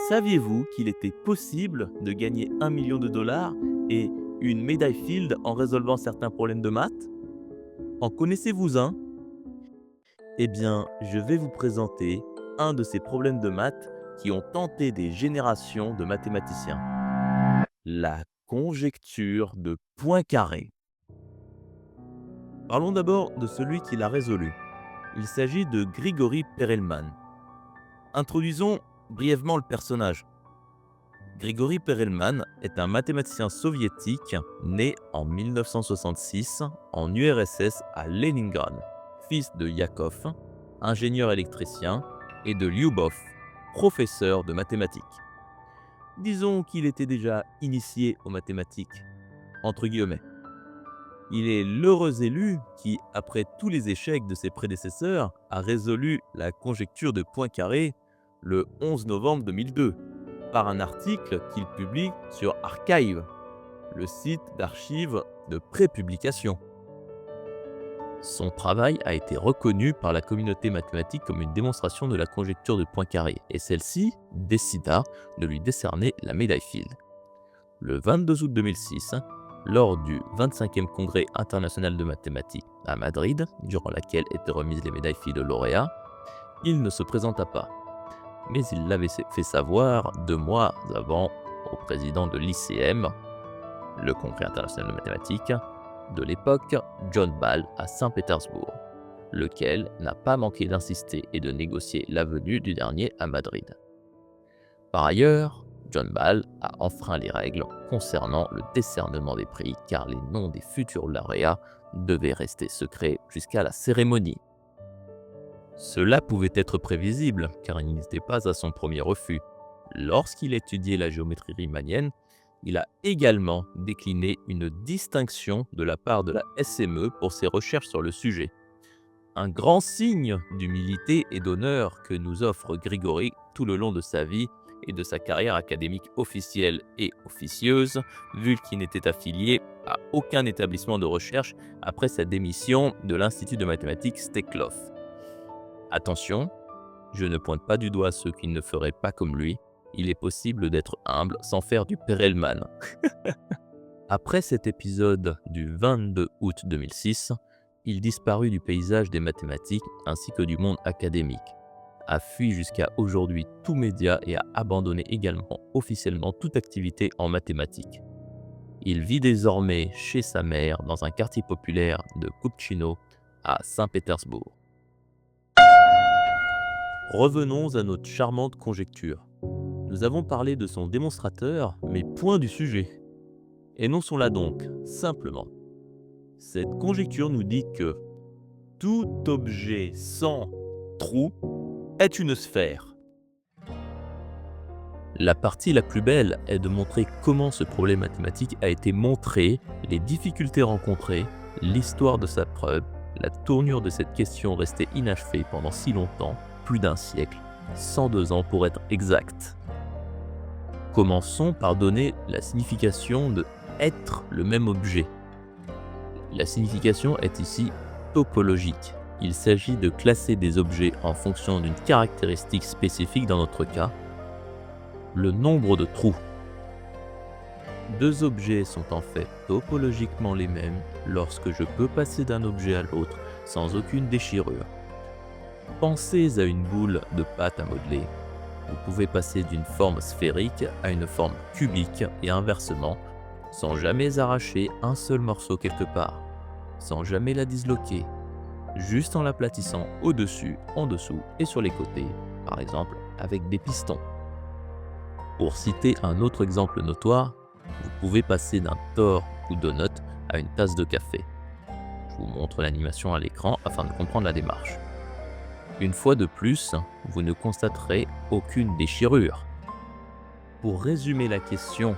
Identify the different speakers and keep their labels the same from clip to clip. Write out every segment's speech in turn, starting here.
Speaker 1: Saviez-vous qu'il était possible de gagner 1 million de dollars et une médaille Field en résolvant certains problèmes de maths? En connaissez-vous un? Eh bien, je vais vous présenter un de ces problèmes de maths qui ont tenté des générations de mathématiciens. La conjecture de Poincaré. Parlons d'abord de celui qui l'a résolu. Il s'agit de Grigori Perelman. Introduisons brièvement le personnage. Grigori Perelman est un mathématicien soviétique né en 1966 en URSS à Leningrad, fils de Yakov, ingénieur électricien, et de Lyubov, professeur de mathématiques. Disons qu'il était déjà initié aux mathématiques, entre guillemets. Il est l'heureux élu qui, après tous les échecs de ses prédécesseurs, a résolu la conjecture de Poincaré le 11 novembre 2002 par un article qu'il publie sur Archive, le site d'archives de prépublication. Son travail a été reconnu par la communauté mathématique comme une démonstration de la conjecture de Poincaré et celle-ci décida de lui décerner la médaille Field. Le 22 août 2006, lors du 25e congrès international de mathématiques à Madrid, durant laquelle étaient remises les médailles Field aux lauréats, il ne se présenta pas. Mais il l'avait fait savoir 2 mois avant au président de l'ICM, le Congrès international de mathématiques, de l'époque, John Ball, à Saint-Pétersbourg, lequel n'a pas manqué d'insister et de négocier la venue du dernier à Madrid. Par ailleurs, John Ball a enfreint les règles concernant le décernement des prix car les noms des futurs lauréats devaient rester secrets jusqu'à la cérémonie. Cela pouvait être prévisible, car il n'était pas à son premier refus. Lorsqu'il étudiait la géométrie riemannienne, il a également décliné une distinction de la part de la SME pour ses recherches sur le sujet. Un grand signe d'humilité et d'honneur que nous offre Grigori tout le long de sa vie et de sa carrière académique officielle et officieuse, vu qu'il n'était affilié à aucun établissement de recherche après sa démission de l'Institut de mathématiques Steklov. Attention, je ne pointe pas du doigt ceux qui ne feraient pas comme lui. Il est possible d'être humble sans faire du Perelman. Après cet épisode du 22 août 2006, il disparut du paysage des mathématiques ainsi que du monde académique, a fui jusqu'à aujourd'hui tout média et a abandonné également officiellement toute activité en mathématiques. Il vit désormais chez sa mère dans un quartier populaire de Kupchino à Saint-Pétersbourg. Revenons à notre charmante conjecture. Nous avons parlé de son démonstrateur, mais point du sujet. Énonçons-la donc, simplement. Cette conjecture nous dit que tout objet sans trou est une sphère. La partie la plus belle est de montrer comment ce problème mathématique a été montré, les difficultés rencontrées, l'histoire de sa preuve, la tournure de cette question restée inachevée pendant si longtemps, plus d'un siècle, 102 ans pour être exact. Commençons par donner la signification de « être le même objet ». La signification est ici topologique. Il s'agit de classer des objets en fonction d'une caractéristique spécifique dans notre cas, le nombre de trous. 2 objets sont en fait topologiquement les mêmes lorsque je peux passer d'un objet à l'autre sans aucune déchirure. Pensez à une boule de pâte à modeler. Vous pouvez passer d'une forme sphérique à une forme cubique et inversement, sans jamais arracher un seul morceau quelque part, sans jamais la disloquer, juste en l'aplatissant au-dessus, en dessous et sur les côtés, par exemple avec des pistons. Pour citer un autre exemple notoire, vous pouvez passer d'un tore ou donut à une tasse de café. Je vous montre l'animation à l'écran afin de comprendre la démarche. Une fois de plus, vous ne constaterez aucune déchirure. Pour résumer la question,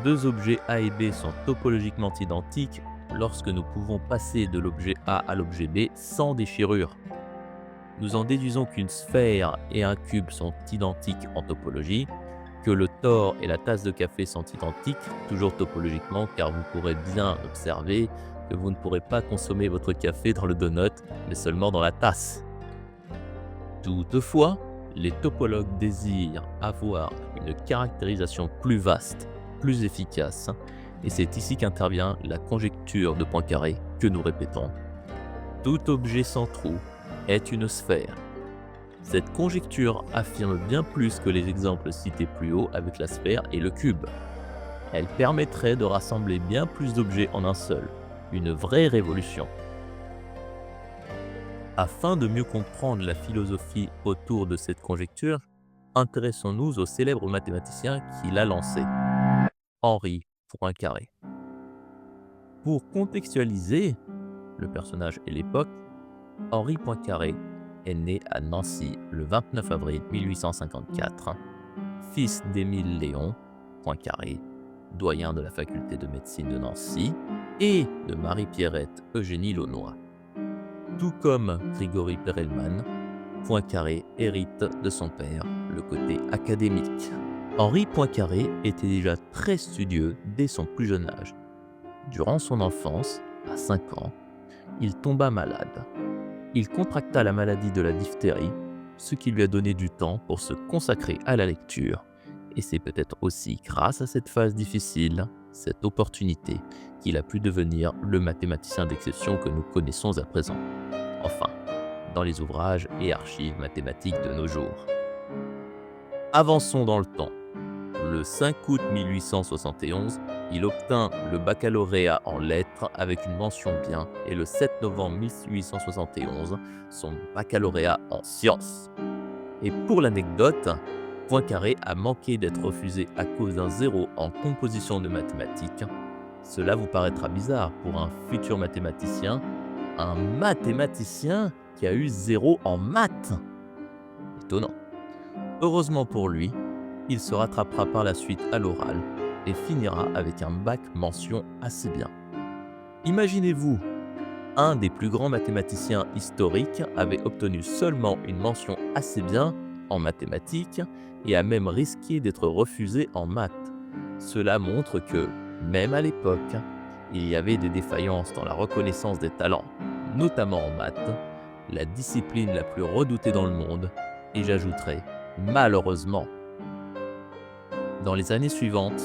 Speaker 1: 2 objets A et B sont topologiquement identiques lorsque nous pouvons passer de l'objet A à l'objet B sans déchirure. Nous en déduisons qu'une sphère et un cube sont identiques en topologie, que le tore et la tasse de café sont identiques, toujours topologiquement, car vous pourrez bien observer que vous ne pourrez pas consommer votre café dans le donut, mais seulement dans la tasse. Toutefois, Les topologues désirent avoir une caractérisation plus vaste, plus efficace, et c'est ici qu'intervient la conjecture de Poincaré que nous répétons. Tout objet sans trou est une sphère. Cette conjecture affirme bien plus que les exemples cités plus haut avec la sphère et le cube. Elle permettrait de rassembler bien plus d'objets en un seul, une vraie révolution. Afin de mieux comprendre la philosophie autour de cette conjecture, intéressons-nous au célèbre mathématicien qui l'a lancé, Henri Poincaré. Pour contextualiser le personnage et l'époque, Henri Poincaré est né à Nancy le 29 avril 1854, fils d'Émile Léon Poincaré, doyen de la faculté de médecine de Nancy, et de Marie-Pierrette Eugénie Launois. Tout comme Grigory Perelman, Poincaré hérite de son père le côté académique. Henri Poincaré était déjà très studieux dès son plus jeune âge. Durant son enfance, à 5 ans, il tomba malade. Il contracta la maladie de la diphtérie, ce qui lui a donné du temps pour se consacrer à la lecture. Et c'est peut-être aussi grâce à cette phase difficile, cette opportunité, qu'il a pu devenir le mathématicien d'exception que nous connaissons à présent. Enfin, dans les ouvrages et archives mathématiques de nos jours. Avançons dans le temps. Le 5 août 1871, il obtint le baccalauréat en lettres avec une mention bien et le 7 novembre 1871, son baccalauréat en sciences. Et pour l'anecdote, Poincaré a manqué d'être refusé à cause d'un 0 en composition de mathématiques. Cela vous paraîtra bizarre pour un futur mathématicien qui a eu 0 en maths. Étonnant. Heureusement pour lui, il se rattrapera par la suite à l'oral et finira avec un bac mention assez bien. Imaginez-vous, un des plus grands mathématiciens historiques avait obtenu seulement une mention assez bien en mathématiques et a même risqué d'être refusé en maths. Cela montre que, même à l'époque, il y avait des défaillances dans la reconnaissance des talents, notamment en maths, la discipline la plus redoutée dans le monde, et j'ajouterai malheureusement. Dans les années suivantes,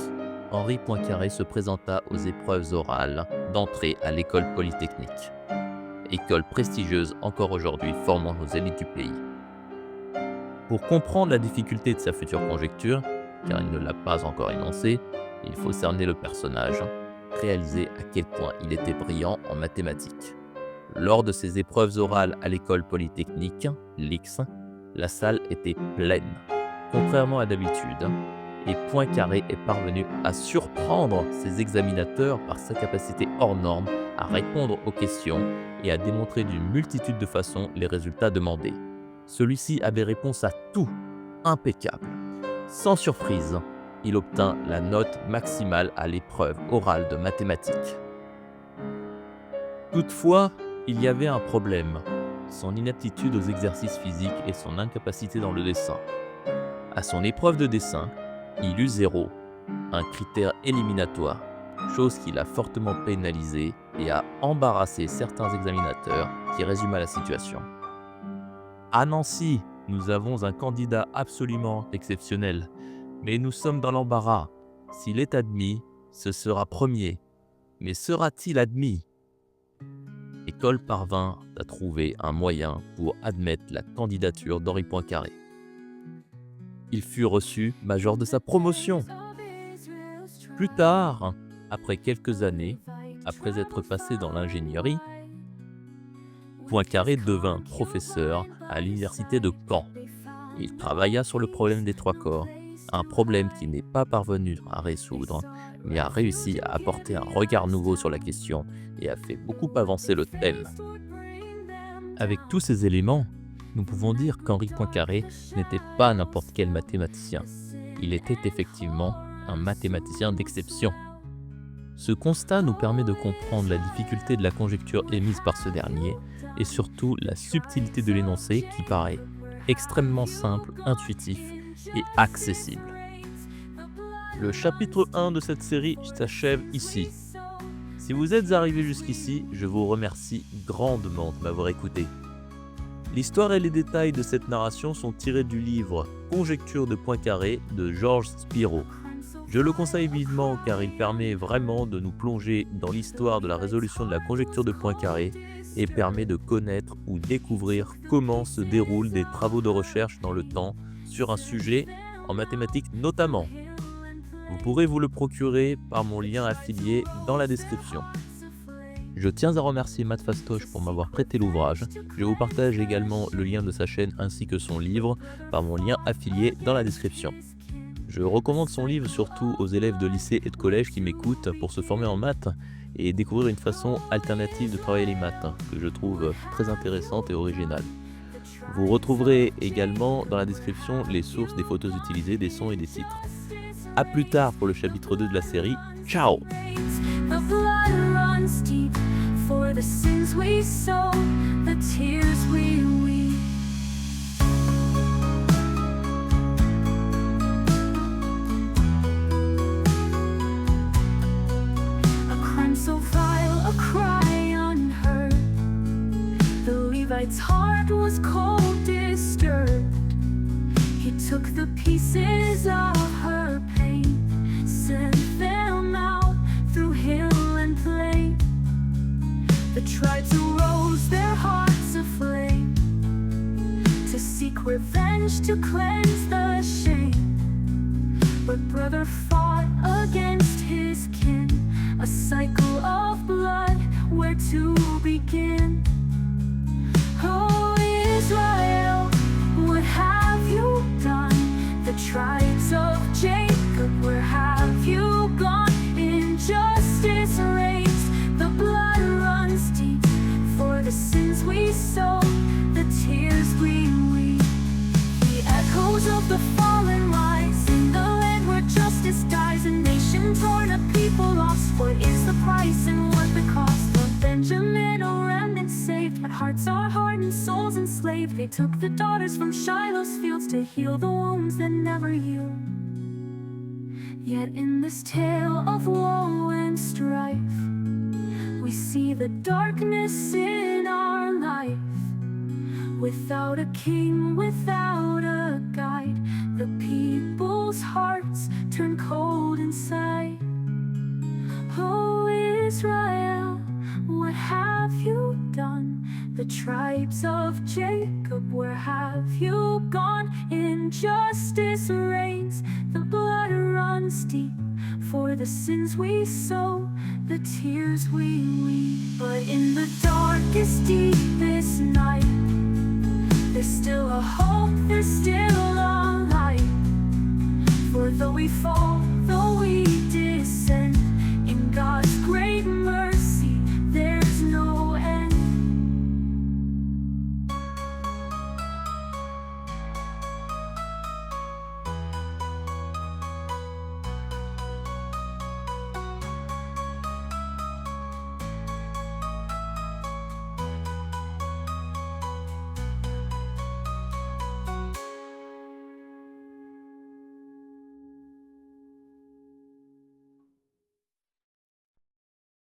Speaker 1: Henri Poincaré se présenta aux épreuves orales d'entrée à l'école polytechnique, école prestigieuse encore aujourd'hui formant nos élites du pays. Pour comprendre la difficulté de sa future conjecture, car il ne l'a pas encore énoncée, il faut cerner le personnage, réaliser à quel point il était brillant en mathématiques. Lors de ses épreuves orales à l'école polytechnique, l'IX, la salle était pleine, contrairement à d'habitude, et Poincaré est parvenu à surprendre ses examinateurs par sa capacité hors norme à répondre aux questions et à démontrer d'une multitude de façons les résultats demandés. Celui-ci avait réponse à tout, impeccable. Sans surprise, il obtint la note maximale à l'épreuve orale de mathématiques. Toutefois, il y avait un problème, son inaptitude aux exercices physiques et son incapacité dans le dessin. À son épreuve de dessin, il eut 0, un critère éliminatoire, chose qui l'a fortement pénalisé et a embarrassé certains examinateurs qui résuma la situation. À Nancy, nous avons un candidat absolument exceptionnel, mais nous sommes dans l'embarras. S'il est admis, ce sera premier. Mais sera-t-il admis ? L'école parvint à trouver un moyen pour admettre la candidature d'Henri Poincaré. Il fut reçu major de sa promotion. Plus tard, après quelques années, après être passé dans l'ingénierie, Poincaré devint professeur à l'université de Caen. Il travailla sur le problème des trois corps, un problème qu'il n'est pas parvenu à résoudre, mais a réussi à apporter un regard nouveau sur la question et a fait beaucoup avancer le thème. Avec tous ces éléments, nous pouvons dire qu'Henri Poincaré n'était pas n'importe quel mathématicien. Il était effectivement un mathématicien d'exception. Ce constat nous permet de comprendre la difficulté de la conjecture émise par ce dernier et surtout la subtilité de l'énoncé qui paraît extrêmement simple, intuitif et accessible. Le chapitre 1 de cette série s'achève ici. Si vous êtes arrivé jusqu'ici, je vous remercie grandement de m'avoir écouté. L'histoire et les détails de cette narration sont tirés du livre Conjectures de Poincaré de Georges Spiro. Je le conseille vivement car il permet vraiment de nous plonger dans l'histoire de la résolution de la conjecture de Poincaré et permet de connaître ou découvrir comment se déroulent des travaux de recherche dans le temps sur un sujet en mathématiques notamment. Vous pourrez vous le procurer par mon lien affilié dans la description. Je tiens à remercier Matt Fastoche pour m'avoir prêté l'ouvrage. Je vous partage également le lien de sa chaîne ainsi que son livre par mon lien affilié dans la description. Je recommande son livre surtout aux élèves de lycée et de collège qui m'écoutent pour se former en maths et découvrir une façon alternative de travailler les maths que je trouve très intéressante et originale. Vous retrouverez également dans la description les sources des photos utilisées, des sons et des titres. A plus tard pour le chapitre 2 de la série. Ciao!
Speaker 2: The blood runs deep for the sins we sow, the tears we weep. A crime so vile, a cry unheard. The Levite's heart was cold, disturbed. He took the pieces of her pain, sent them out through hill and plain. The tribes arose, their hearts aflame, to seek revenge, to cleanse the shame. But brother fought against his kin, a cycle of blood, where to begin? Oh Israel, what have you done? The tribes of Jacob, where have you gone? Injustice reigns, the blood runs deep for the sins we sow, the tears we weep. The echoes of the fallen rise in the land where justice dies. A nation torn, a people lost. What is the price and what the cost of Benjamin? A remnant saved, but hearts are hardened, souls enslaved. They took the daughters from Shiloh's fields to heal the wounds that never heal. Yet in this tale of woe and strife, we see the darkness in our life. Without a king, without a guide, the people's hearts turn cold inside. Oh Israel, what have you done? The tribes of Jacob, where have you gone? Injustice reigns, the blood runs deep for the sins we sow, the tears we weep. But in the darkest, deepest night, there's still a hope, there's still a light. For though we fall, though we descend,